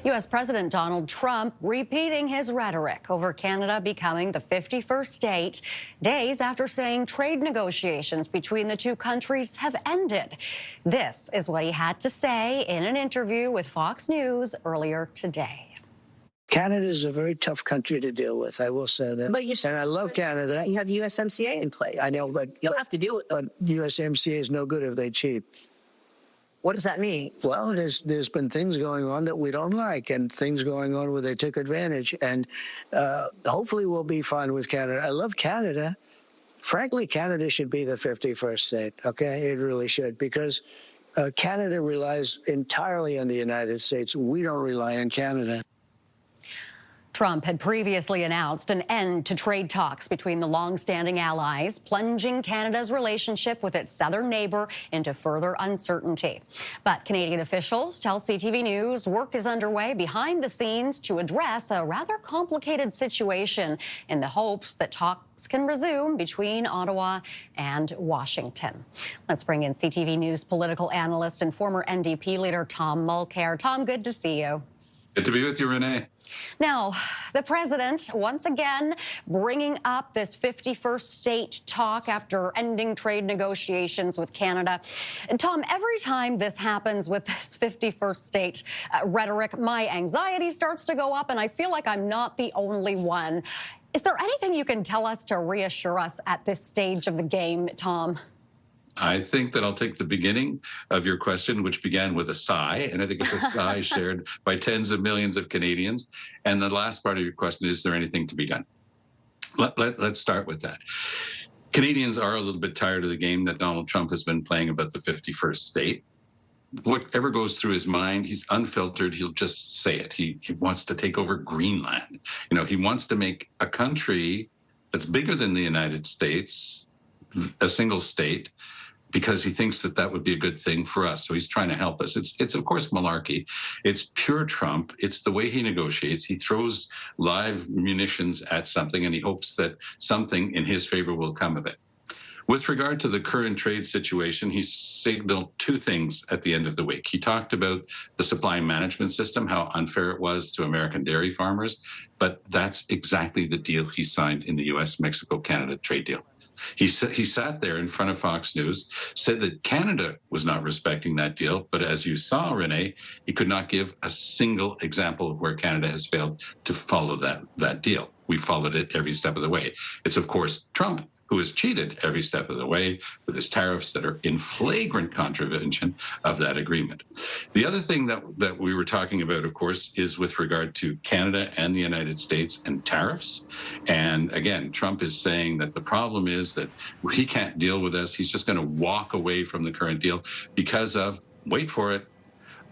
U.S. President Donald Trump repeating his rhetoric over Canada becoming the 51st state, days after saying trade negotiations between the two countries have ended. This is what he had to say in an interview with Fox News earlier today. Canada is a very tough country to deal with, I will say that. But you and I love Canada. You have USMCA in place. I know, but You'll have to deal with it. USMCA is no good if they cheat. What does that mean? Well, there's been things going on that we don't like, and things going on where they took advantage. And hopefully we'll be fine with Canada. I love Canada. Frankly, Canada should be the 51st state, okay? It really should, because Canada relies entirely on the United States. We don't rely on Canada. Trump had previously announced an end to trade talks between the long-standing allies, plunging Canada's relationship with its southern neighbor into further uncertainty. But Canadian officials tell CTV News work is underway behind the scenes to address a rather complicated situation in the hopes that talks can resume between Ottawa and Washington. Let's bring in CTV News political analyst and former NDP leader Tom Mulcair. Tom, good to see you. Good to be with you, Renee. Now, the president once again bringing up this 51st state talk after ending trade negotiations with Canada. And Tom, every time this happens with this 51st state rhetoric, my anxiety starts to go up, and I feel like I'm not the only one. Is there anything you can tell us to reassure us at this stage of the game, Tom? I think that I'll take the beginning of your question, which began with a sigh, and I think it's a sigh shared by tens of millions of Canadians. And the last part of your question, is there anything to be done? Let's start with that. Canadians are a little bit tired of the game that Donald Trump has been playing about the 51st state. Whatever goes through his mind, he's unfiltered. He'll just say it. He wants to take over Greenland. You know, he wants to make a country that's bigger than the United States, a single state, because he thinks that that would be a good thing for us. So he's trying to help us. It's of course, malarkey. It's pure Trump. It's the way he negotiates. He throws live munitions at something, and he hopes that something in his favor will come of it. With regard to the current trade situation, he signaled two things at the end of the week. He talked about the supply management system, how unfair it was to American dairy farmers, but that's exactly the deal he signed in the U.S.-Mexico-Canada trade deal. He sat there in front of Fox News, said that Canada was not respecting that deal. But as you saw, Renee, he could not give a single example of where Canada has failed to follow that deal. We followed it every step of the way. It's, of course, Trump who has cheated every step of the way with his tariffs that are in flagrant contravention of that agreement. The other thing that we were talking about, of course, is with regard to Canada and the United States and tariffs. And again, Trump is saying that the problem is that he can't deal with us. He's just going to walk away from the current deal because of, wait for it,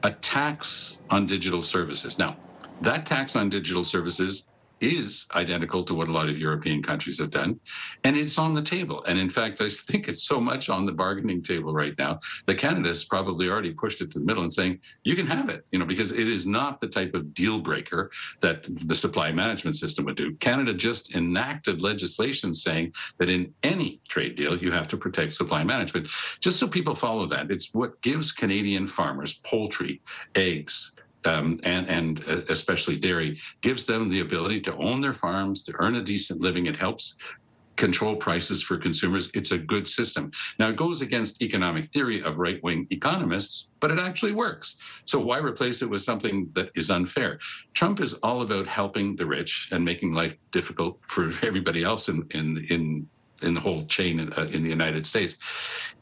a tax on digital services. Now, that tax on digital services is identical to what a lot of European countries have done, and it's on the table. And in fact, I think it's so much on the bargaining table right now that Canada has probably already pushed it to the middle and saying, you can have it, because it is not the type of deal breaker that the supply management system would do. Canada just enacted legislation saying that in any trade deal, you have to protect supply management. Just so people follow that, it's what gives Canadian farmers poultry, eggs, and especially dairy, gives them the ability to own their farms, to earn a decent living. It helps control prices for consumers. It's a good system. Now, it goes against economic theory of right-wing economists, but it actually works. So why replace it with something that is unfair? Trump is all about helping the rich and making life difficult for everybody else in the whole chain in the United States.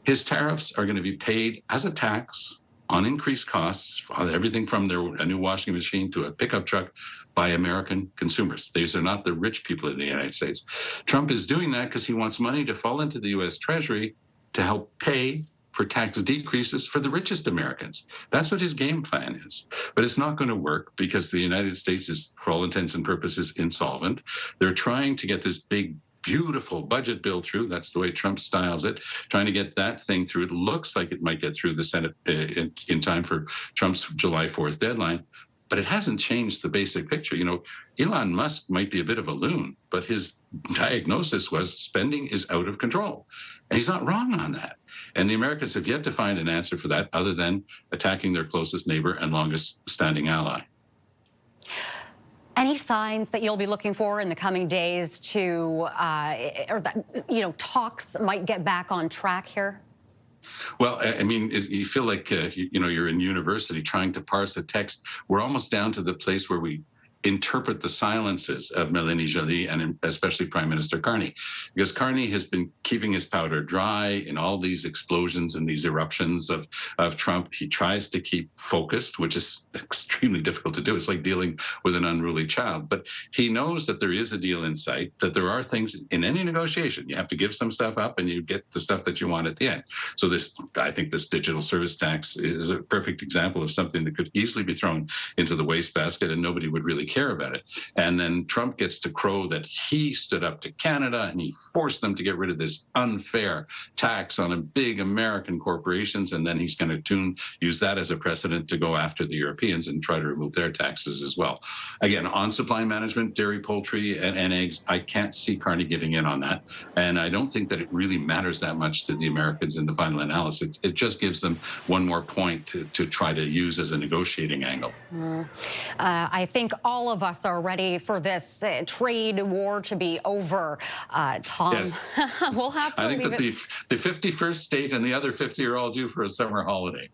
His tariffs are going to be paid as a tax on increased costs, on everything from a new washing machine to a pickup truck, by American consumers. These are not the rich people in the United States. Trump is doing that because he wants money to fall into the U.S. Treasury to help pay for tax decreases for the richest Americans. That's what his game plan is. But it's not going to work because the United States is, for all intents and purposes, insolvent. They're trying to get this big, beautiful budget bill through. That's the way Trump styles it, trying to get that thing through. It looks like it might get through the Senate in time for Trump's July 4th deadline, but it hasn't changed the basic picture. Elon Musk might be a bit of a loon, but his diagnosis was spending is out of control. And he's not wrong on that. And the Americans have yet to find an answer for that other than attacking their closest neighbor and longest standing ally. Any signs that you'll be looking for in the coming days to, or that, talks might get back on track here? Well, I mean, you feel like, you're in university trying to parse a text. We're almost down to the place where we interpret the silences of Mélanie Joly and especially Prime Minister Carney, because Carney has been keeping his powder dry in all these explosions and these eruptions of Trump. He tries to keep focused, which is extremely difficult to do. It's like dealing with an unruly child. But he knows that there is a deal in sight, that there are things in any negotiation. You have to give some stuff up and you get the stuff that you want at the end. So I think this digital service tax is a perfect example of something that could easily be thrown into the wastebasket and nobody would really care about it. And then Trump gets to crow that he stood up to Canada and he forced them to get rid of this unfair tax on a big American corporations. And then he's going to use that as a precedent to go after the Europeans and try to remove their taxes as well. Again, on supply management, dairy, poultry, and eggs, I can't see Carney getting in on that. And I don't think that it really matters that much to the Americans in the final analysis. It just gives them one more point to try to use as a negotiating angle. I think all of us are ready for this trade war to be over. Tom, yes. We'll have to I think leave that it. the 51st state and the other 50 are all due for a summer holiday,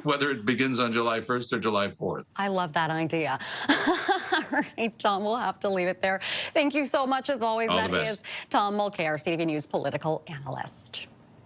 whether it begins on July 1st or July 4th. I love that idea. All right, Tom, we'll have to leave it there. Thank you so much, as always. All That the best. is Tom Mulcair, CTV News political analyst.